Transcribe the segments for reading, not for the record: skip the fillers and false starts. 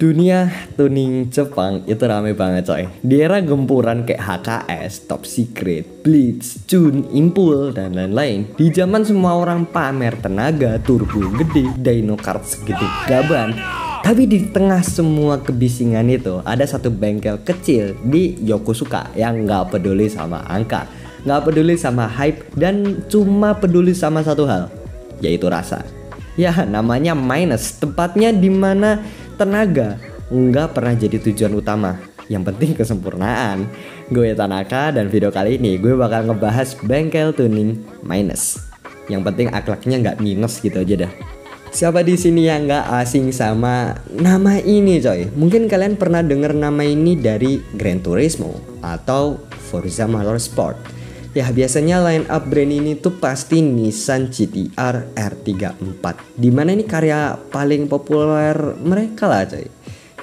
Dunia tuning Jepang itu rame banget coy. Di era gempuran kayak HKS, Top Secret, Blitz, Jun, Impul, dan lain-lain. Di zaman semua orang pamer tenaga, turbo gede, dyno card segede gaban. Tapi di tengah semua kebisingan itu ada satu bengkel kecil di Yokosuka yang gak peduli sama angka, gak peduli sama hype, dan cuma peduli sama satu hal, yaitu rasa. Ya namanya Minus, tempatnya dimana tenaga nggak pernah jadi tujuan utama, yang penting kesempurnaan. Gue Tanaka dan video kali ini gue bakal ngebahas bengkel tuning Minus. Yang penting akhlaknya nggak minus gitu aja dah. Siapa di sini yang nggak asing sama nama ini coy? Mungkin kalian pernah dengar nama ini dari Gran Turismo atau Forza Motorsport. Ya biasanya line up brand ini tuh pasti Nissan GT-R R34, dimana ini karya paling populer mereka lah coy.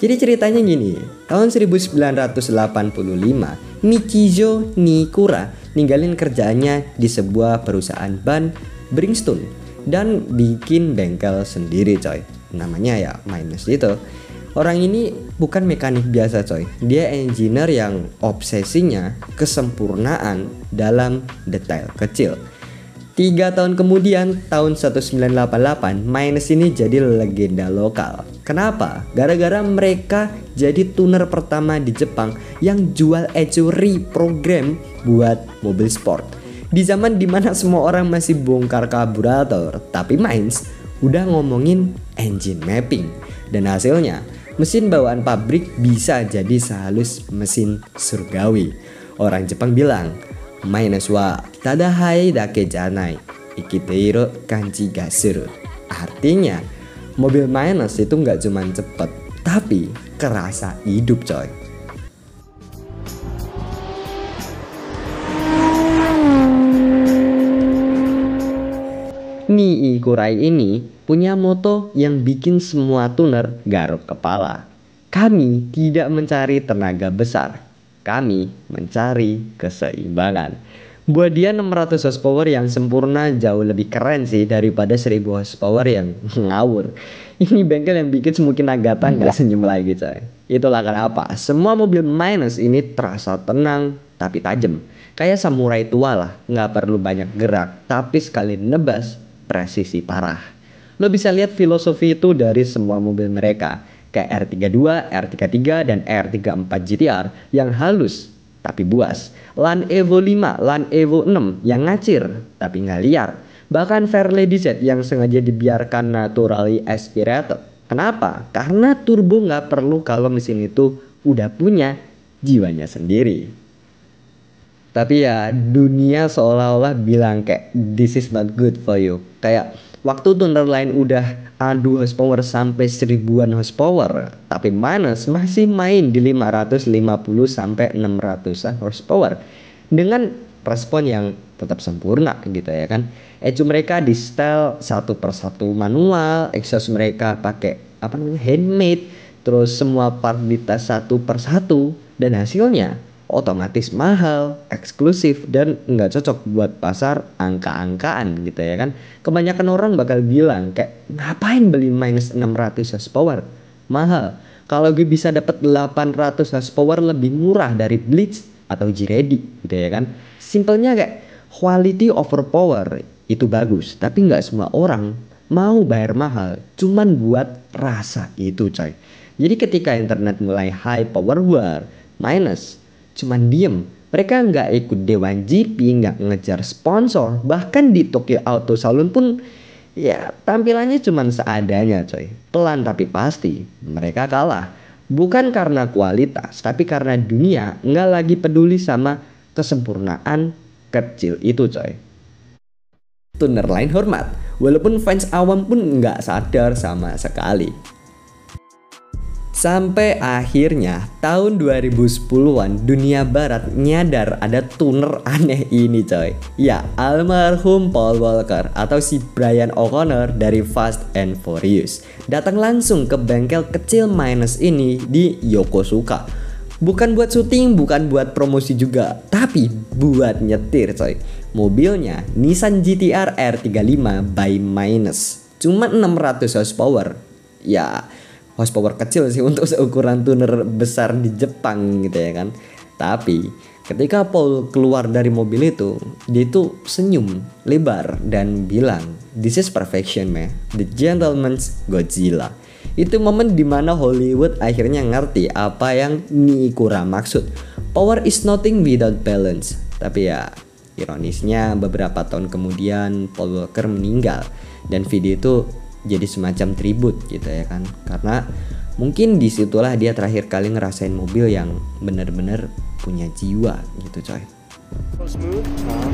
Jadi ceritanya gini, tahun 1985 Mikizo Nikura ninggalin kerjaannya di sebuah perusahaan ban Bridgestone dan bikin bengkel sendiri coy. Namanya ya Minus itu. Orang ini bukan mekanik biasa coy. Dia engineer yang obsesinya kesempurnaan dalam detail kecil. 3 tahun kemudian, tahun 1988, Minus ini jadi legenda lokal. Kenapa? Gara-gara mereka jadi tuner pertama di Jepang yang jual ECU reprogram buat mobil sport. Di zaman dimana semua orang masih bongkar karburator, tapi Minus udah ngomongin engine mapping. Dan hasilnya, mesin bawaan pabrik bisa jadi sehalus mesin surgawi. Orang Jepang bilang, Minus wa tadahai dake janai, ikiteiro kanji ga suru. Artinya, mobil Minus itu nggak cuma cepet, tapi kerasa hidup coy. Nii Kurai ini punya moto yang bikin semua tuner garuk kepala. Kami tidak mencari tenaga besar, kami mencari keseimbangan. Buat dia 600 horsepower yang sempurna jauh lebih keren sih daripada 1000 horsepower yang ngawur. Ini bengkel yang bikin semungkin Nagata gak senyum lagi coy. Itulah kenapa semua mobil Minus ini terasa tenang tapi tajam. Kayak samurai tua lah, gak perlu banyak gerak, tapi sekali nebas presisi parah. Lo bisa lihat filosofi itu dari semua mobil mereka, kayak R32, R33, dan R34 GTR yang halus tapi buas, Land Evo 5, Land Evo 6 yang ngacir tapi nggak liar, bahkan Fairlady Z yang sengaja dibiarkan naturally aspirated. Kenapa? Karena turbo nggak perlu kalau mesin itu udah punya jiwanya sendiri. Tapi ya dunia seolah-olah bilang kayak this is not good for you. Kayak waktu tuner lain udah adu horsepower sampai 1000-an horsepower, tapi Minus masih main di 550 sampai 600-an horsepower dengan respon yang tetap sempurna gitu ya kan. ECU mereka di setel satu persatu manual, exhaust mereka pakai handmade, terus semua part dites satu persatu, dan hasilnya otomatis mahal, eksklusif, dan nggak cocok buat pasar angka-angkaan gitu ya kan. Kebanyakan orang bakal bilang kayak ngapain beli Minus 600 horsepower, mahal. Kalau gue bisa dapat 800 horsepower lebih murah dari Blitz atau G-Ready gitu ya kan. Simpelnya kayak quality over power itu bagus, tapi nggak semua orang mau bayar mahal cuman buat rasa itu coy. Jadi ketika internet mulai high power war, Minus cuman diem. Mereka nggak ikut Dewan GP, nggak ngejar sponsor. Bahkan di Tokyo Auto Saloon pun ya tampilannya cuman seadanya coy. Pelan tapi pasti mereka kalah. Bukan karena kualitas, tapi karena dunia nggak lagi peduli sama kesempurnaan kecil itu coy. Tuner lain hormat, walaupun fans awam pun nggak sadar sama sekali. Sampai akhirnya tahun 2010-an dunia barat nyadar ada tuner aneh ini coy. Ya almarhum Paul Walker atau si Brian O'Connor dari Fast and Furious datang langsung ke bengkel kecil Minus ini di Yokosuka. Bukan buat syuting, bukan buat promosi juga, tapi buat nyetir coy. Mobilnya Nissan GT-R R35 by Minus, cuma 600 horsepower. Ya horsepower kecil sih untuk seukuran tuner besar di Jepang gitu ya kan. Tapi ketika Paul keluar dari mobil itu, dia itu senyum lebar dan bilang, "This is perfection, man. The gentleman's Godzilla." Itu momen dimana Hollywood akhirnya ngerti apa yang Miikura maksud. Power is nothing without balance. Tapi ya ironisnya beberapa tahun kemudian Paul Walker meninggal dan video itu jadi semacam tribut gitu ya kan. Karena mungkin disitulah dia terakhir kali ngerasain mobil yang bener-bener punya jiwa gitu coy. Smooth.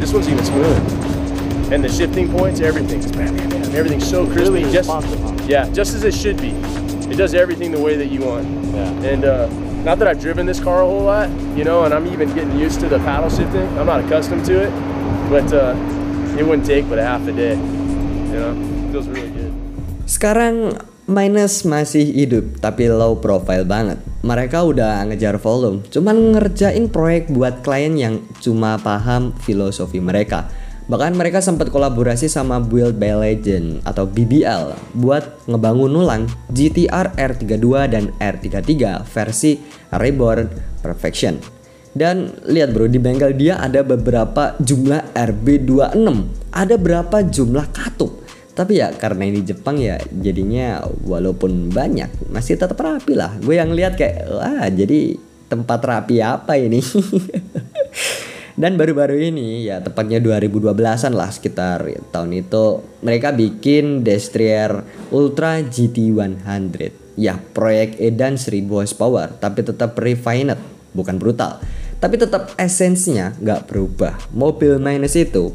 This one's even smoother. And the shifting points, everything's everything's so crispy. Just as it should be. It does everything the way that you want. Yeah. And not that I've driven this car a whole lot, you know, and I'm even getting used to the paddle shifting. I'm not accustomed to it, but it wouldn't take but a half a day. You know, it feels really good. Sekarang Minus masih hidup tapi low profile banget. Mereka udah ngejar volume, cuman ngerjain proyek buat klien yang cuma paham filosofi mereka. Bahkan mereka sempat kolaborasi sama Build by Legend atau BBL buat ngebangun ulang GTR R32 dan R33 versi Reborn Perfection. Dan lihat bro, di bengkel dia ada beberapa jumlah RB26, ada berapa jumlah katup. Tapi ya karena ini Jepang ya jadinya walaupun banyak masih tetap rapi lah. Gue yang lihat kayak wah jadi tempat rapi apa ini. Dan baru-baru ini ya tepatnya 2012an lah sekitar tahun itu mereka bikin Destrier Ultra GT100. Ya proyek edan 1000 horsepower tapi tetap refined, bukan brutal. Tapi tetap esensinya gak berubah. Mobil Minus itu